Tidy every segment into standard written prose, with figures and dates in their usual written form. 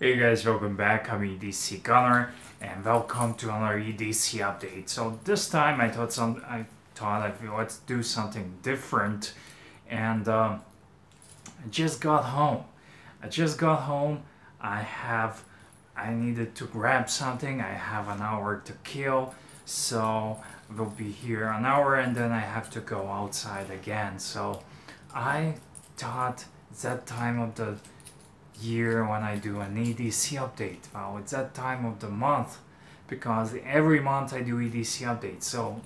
Hey guys, welcome back. I'm EDCGunner and welcome to another EDC update. So this time I thought let's do something different, and I just got home. I needed to grab something. I have an hour to kill, so we'll be here an hour and then I have to go outside again. So I thought it's that time of the year when I do an EDC update. Well, it's that time of the month because every month I do EDC updates. So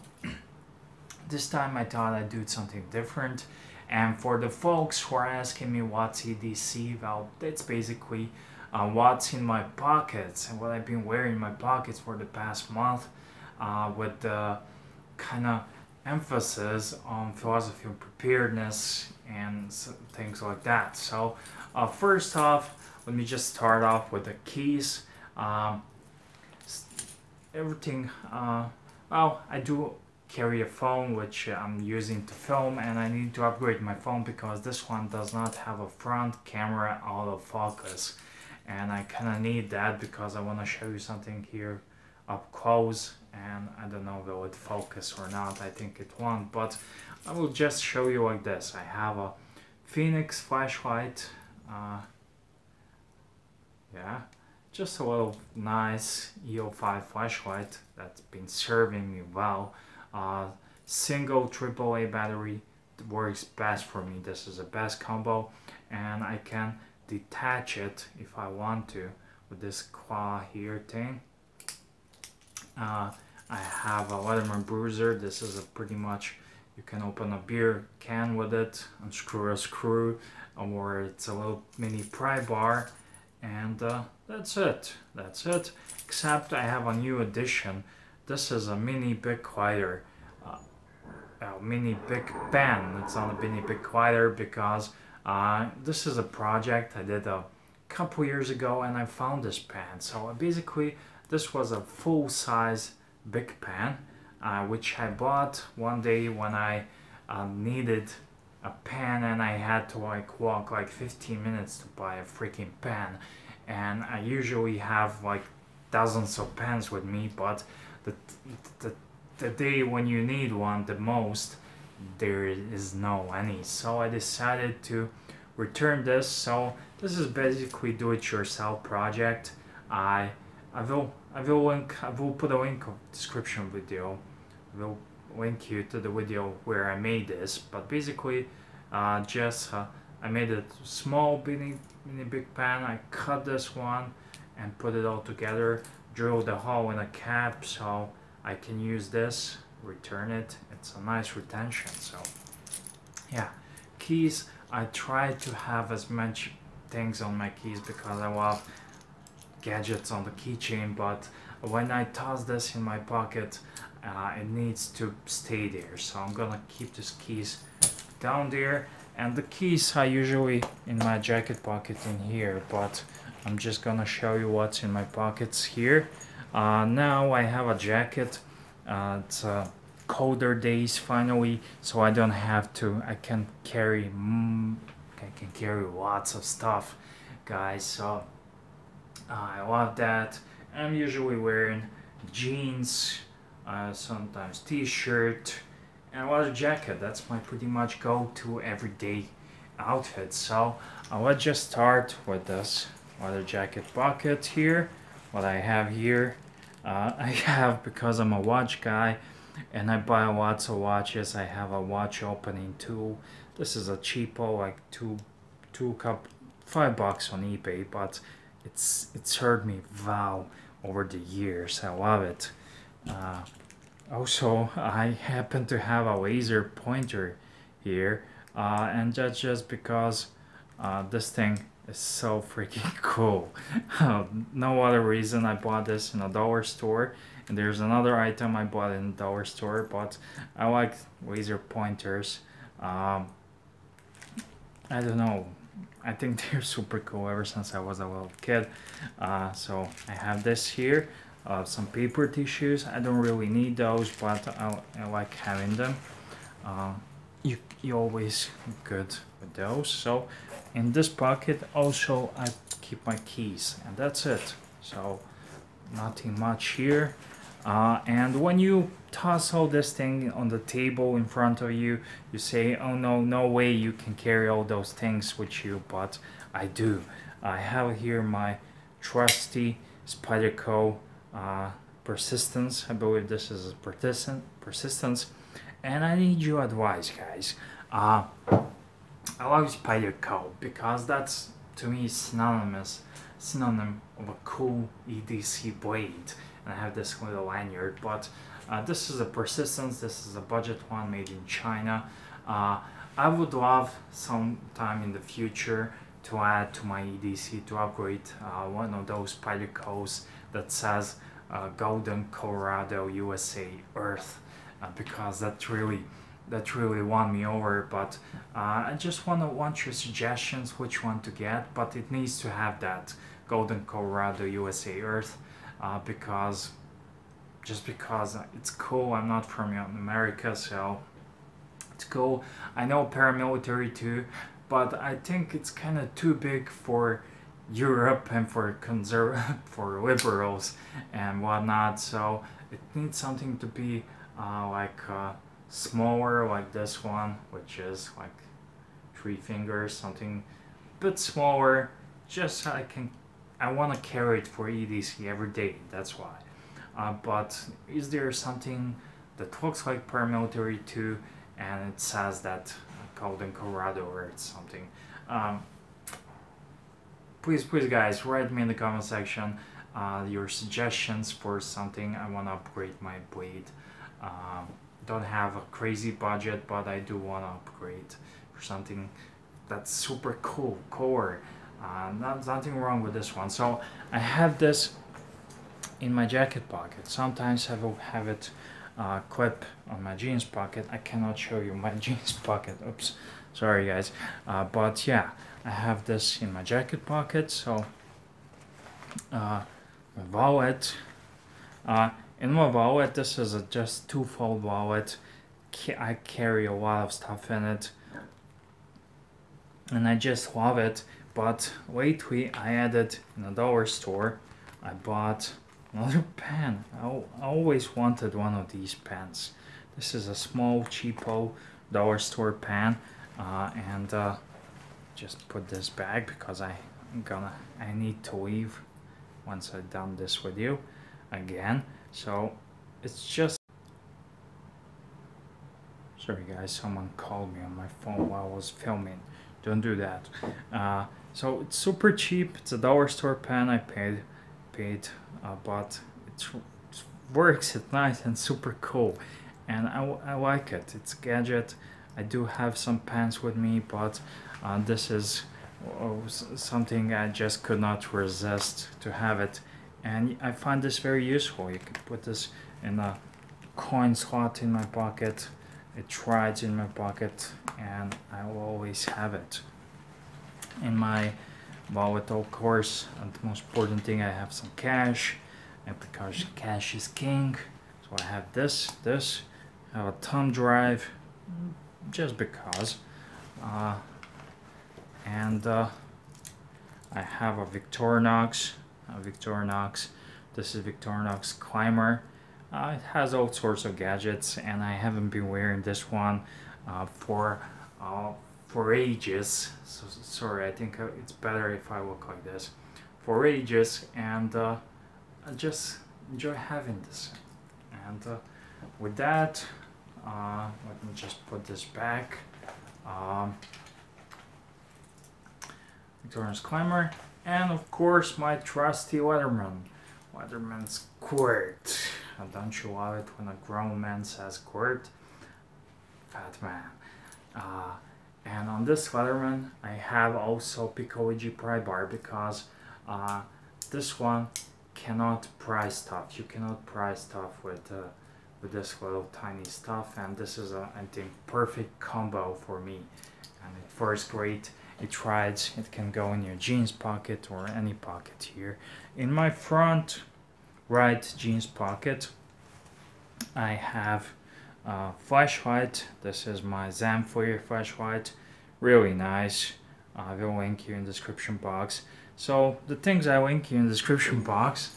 this time I thought I'd do something different. And for the folks who are asking me what's EDC, well, that's basically what's in my pockets and what I've been wearing in my pockets for the past month, with the kind of emphasis on philosophy of preparedness and things like that. So first off, let me just start off with the keys. Everything, well, I do carry a phone which I'm using to film, and I need to upgrade my phone because this one does not have a front camera autofocus, and I kind of need that because I want to show you something here up close, and I don't know will it focus or not. I think it won't, but I will just show you like this. I have a Phoenix flashlight, yeah, just a little nice EO5 flashlight that's been serving me well. Single AAA battery works best for me. This is the best combo, and I can detach it if I want to with this claw here thing. I have a Leatherman bruiser. This is a pretty much, you can open a beer can with it, unscrew a screw, or it's a little mini pry bar, and that's it. Except I have a new addition. This is a mini big glider, mini big pen. It's not a mini big glider because this is a project I did a couple years ago, and I found this pen. So basically, this was a full-size big pen, which I bought one day when I needed a pen, and I had to like walk like 15 minutes to buy a freaking pen. And I usually have like dozens of pens with me, but the day when you need one the most, there is no any. So I decided to return this. So this is basically do-it-yourself project. I will put a link of description video. I will link you to the video where I made this. But basically, I made a small mini big pan. I cut this one and put it all together. Drilled a hole in a cap so I can use this, return it. It's a nice retention. So yeah, keys, I try to have as much things on my keys because I love gadgets on the keychain, but when I toss this in my pocket, it needs to stay there. So I'm gonna keep these keys down there, and the keys I usually in my jacket pocket in here, but I'm just gonna show you what's in my pockets here. Now I have a jacket. It's colder days finally, so I don't have to. I can carry lots of stuff, guys. So I love that. I'm usually wearing jeans, sometimes t-shirt, and a leather jacket. That's my pretty much go-to everyday outfit. So let's just start with this leather jacket pocket here. What I have here, I have, because I'm a watch guy and I buy lots of watches, I have a watch opening tool. This is a cheapo, like $5 on eBay, but it's served me well over the years. I love it. Also, I happen to have a laser pointer here, and that's just because this thing is so freaking cool. No other reason. I bought this in a dollar store, and there's another item I bought in a dollar store, but I like laser pointers. I don't know, I think they're super cool ever since I was a little kid. So I have this here, some paper tissues. I don't really need those, but I like having them. You always good with those. So in this pocket also I keep my keys, and that's it. So nothing much here. And when you toss all this thing on the table in front of you, you say, oh no, no way you can carry all those things with you, but I do. I have here my trusty Spyderco persistence. I believe this is a persistence, and I need your advice, guys. I love Spyderco because that's, to me, synonym of a cool EDC blade. And I have this little lanyard, but this is a persistence. This is a budget one made in China. I would love sometime in the future to add to my EDC, to upgrade one of those Spydercos that says Golden Colorado USA Earth, because that really won me over. But I just want your suggestions which one to get, but it needs to have that Golden Colorado USA Earth, because it's cool. I'm not from America, so it's cool. I know paramilitary too, but I think it's kind of too big for Europe and for for liberals and whatnot. So it needs something to be smaller, like this one, which is like 3 fingers, something a bit smaller. Just so I want to carry it for EDC every day. That's why. But is there something that looks like paramilitary too, and it says that Golden Colorado or it's something? Please guys, write me in the comment section your suggestions for something. I want to upgrade my blade. Don't have a crazy budget, but I do want to upgrade for something that's super cooler. Nothing wrong with this one. So I have this in my jacket pocket. Sometimes I will have it clip on my jeans pocket. I cannot show you my jeans pocket. Oops, sorry guys. But yeah, I have this in my jacket pocket. So my wallet. In my wallet, this is a just 2-fold wallet. I carry a lot of stuff in it, and I just love it. But lately, I added in a dollar store. I bought another pen. I always wanted one of these pens. This is a small, cheapo dollar store pen, and just put this back because I need to leave once I've done this with you again. So it's just, sorry guys, someone called me on my phone while I was filming. Don't do that. So it's super cheap. It's a dollar store pen. I paid, but it works. It's nice and super cool, and I like it. It's a gadget. I do have some pens with me, but this is something I just could not resist to have it. And I find this very useful. You can put this in a coin slot in my pocket. It rides in my pocket, and I will always have it. In my wallet, of course, and the most important thing, I have some cash, and because cash is king, so I have this. I have a thumb drive, just because. And I have a Victorinox. This is Victorinox Climber. It has all sorts of gadgets, and I haven't been wearing this one for ages. So sorry, I think it's better if I look like this for ages, and I just enjoy having this. And with that, let me just put this back. Victorinox Climber, and of course my trusty Leatherman's quirt. Don't you love it when a grown man says quirt? Fat man. And on this Leatherman, I have also Piccology pry bar, because this one cannot pry stuff. You cannot pry stuff with this little tiny stuff, and this is I think perfect combo for me. And it works great. It rides. It can go in your jeans pocket or any pocket here. In my front right jeans pocket, I have flashlight. This is my Zamfir flashlight, really nice. I will link you in the description box. So the things I link in the description box,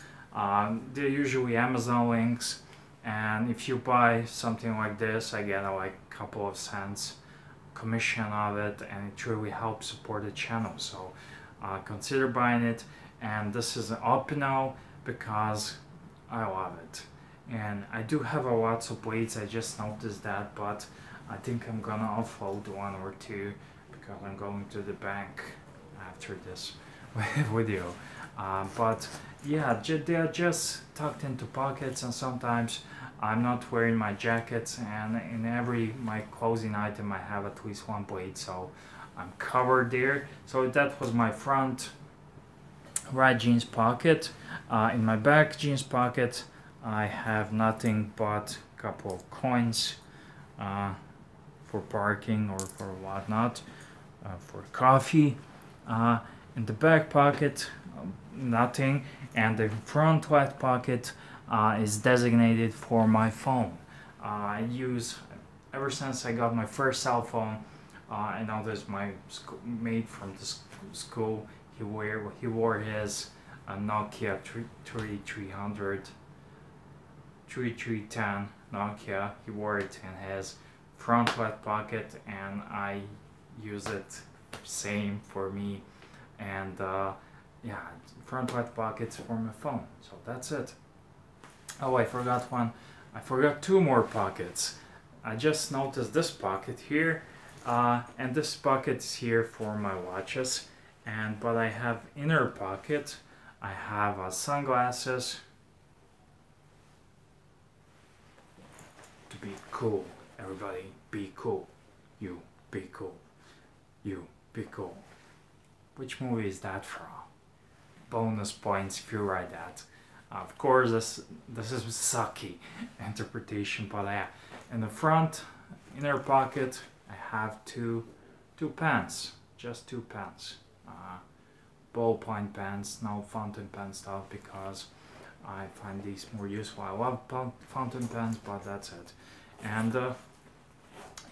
they're usually Amazon links, and if you buy something like this, I get like a couple of cents commission of it, and it really helps support the channel. So consider buying it, and this is optional because I love it. And I do have a lots of blades, I just noticed that, but I think I'm gonna offload one or two because I'm going to the bank after this video. But yeah, they are just tucked into pockets, and sometimes I'm not wearing my jackets, and in every my clothing item I have at least one blade, so I'm covered there. So that was my front right jeans pocket. In my back jeans pocket I have nothing but a couple of coins for parking or for whatnot, for coffee. In the back pocket, nothing, and the front left pocket is designated for my phone. I use, ever since I got my first cell phone, I noticed my mate from the school, he wore his Nokia 3310 Nokia. He wore it in his front left pocket, and I use it same for me. And yeah, front left pockets for my phone. So that's it. Oh, I forgot one. I forgot two more pockets. I just noticed this pocket here, and this pocket is here for my watches. But I have inner pocket. I have sunglasses to be cool. Everybody, be cool. You be cool. You be cool. Which movie is that from? Bonus points if you write that. Of course, this is sucky interpretation, but yeah. In the front inner pocket, I have two pens, just two pens. Ballpoint pens, no fountain pen stuff, because I find these more useful. I love fountain pens, but that's it. And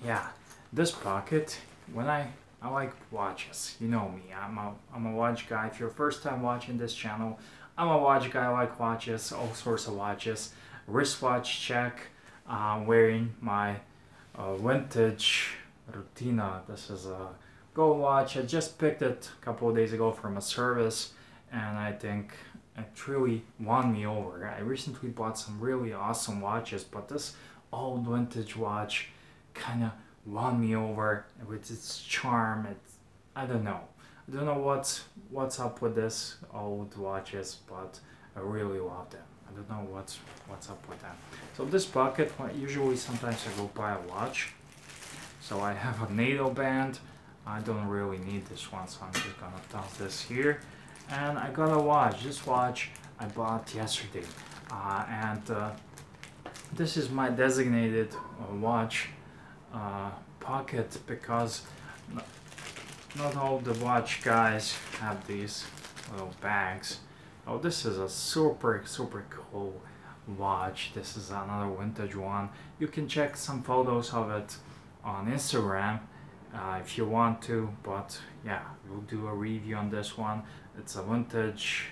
yeah, this pocket, when I like watches. You know me, I'm a watch guy. If you're first time watching this channel, I'm a watch guy. I like watches, all sorts of watches. Wristwatch check. Wearing my vintage Rutina. This is a gold watch. I just picked it a couple of days ago from a service, and I think it really won me over. I recently bought some really awesome watches, but this old vintage watch kind of won me over with its charm. I don't know what's up with this old watches, but I really love them. I don't know what's up with them. So this pocket, usually sometimes I go buy a watch. So I have a NATO band. I don't really need this one, so I'm just gonna toss this here. And I got a watch. This watch I bought yesterday, and this is my designated watch pocket, because not all the watch guys have these little bags. Oh, this is a super cool watch. This is another vintage one. You can check some photos of it on Instagram if you want to, but yeah, we'll do a review on this one. It's a vintage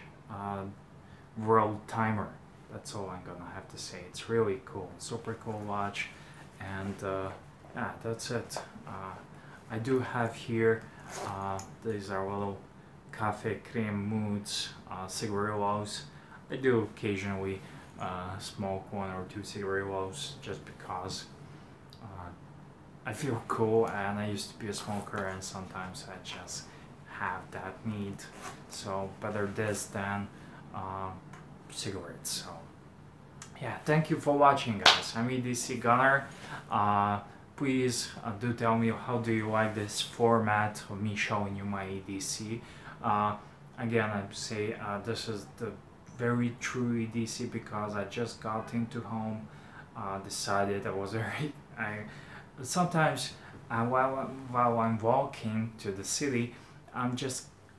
world timer. That's all I'm gonna have to say. It's really cool, super cool watch. And yeah, that's it. I do have here, these are little Cafe Creme Moods cigarillos. I do occasionally smoke one or two cigarillos just because I feel cool, and I used to be a smoker, and sometimes I just have that need. So better this than cigarettes. So yeah, thank you for watching, guys. I'm EDCGunner. Please do tell me, how do you like this format of me showing you my EDC. Again, I say this is the very true EDC because I just got into home, decided I was very, sometimes while I'm walking to the city,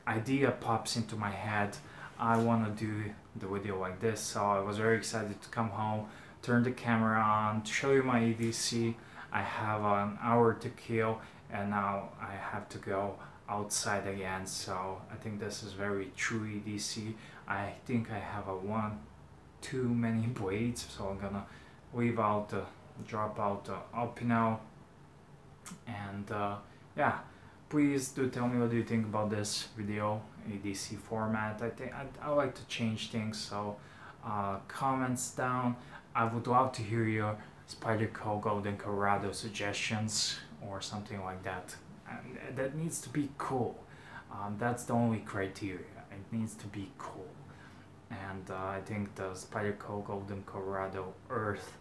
idea pops into my head. I want to do the video like this, so I was very excited to come home, turn the camera on, to show you my EDC. I have an hour to kill, and now I have to go outside again. So I think this is very true EDC. I think I have a one too many blades, so I'm gonna leave out the drop out the opinel. And yeah, please do tell me what do you think about this video EDC format. I think I like to change things, so comments down. I would love to hear your Spyderco Golden Colorado suggestions or something like that. And that needs to be cool. That's the only criteria. It needs to be cool. And I think the Spyderco Golden Colorado Earth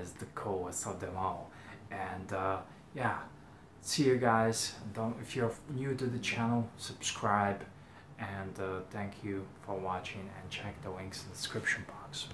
is the coolest of them all. And yeah, see you guys. If you're new to the channel, subscribe. And thank you for watching, and check the links in the description box.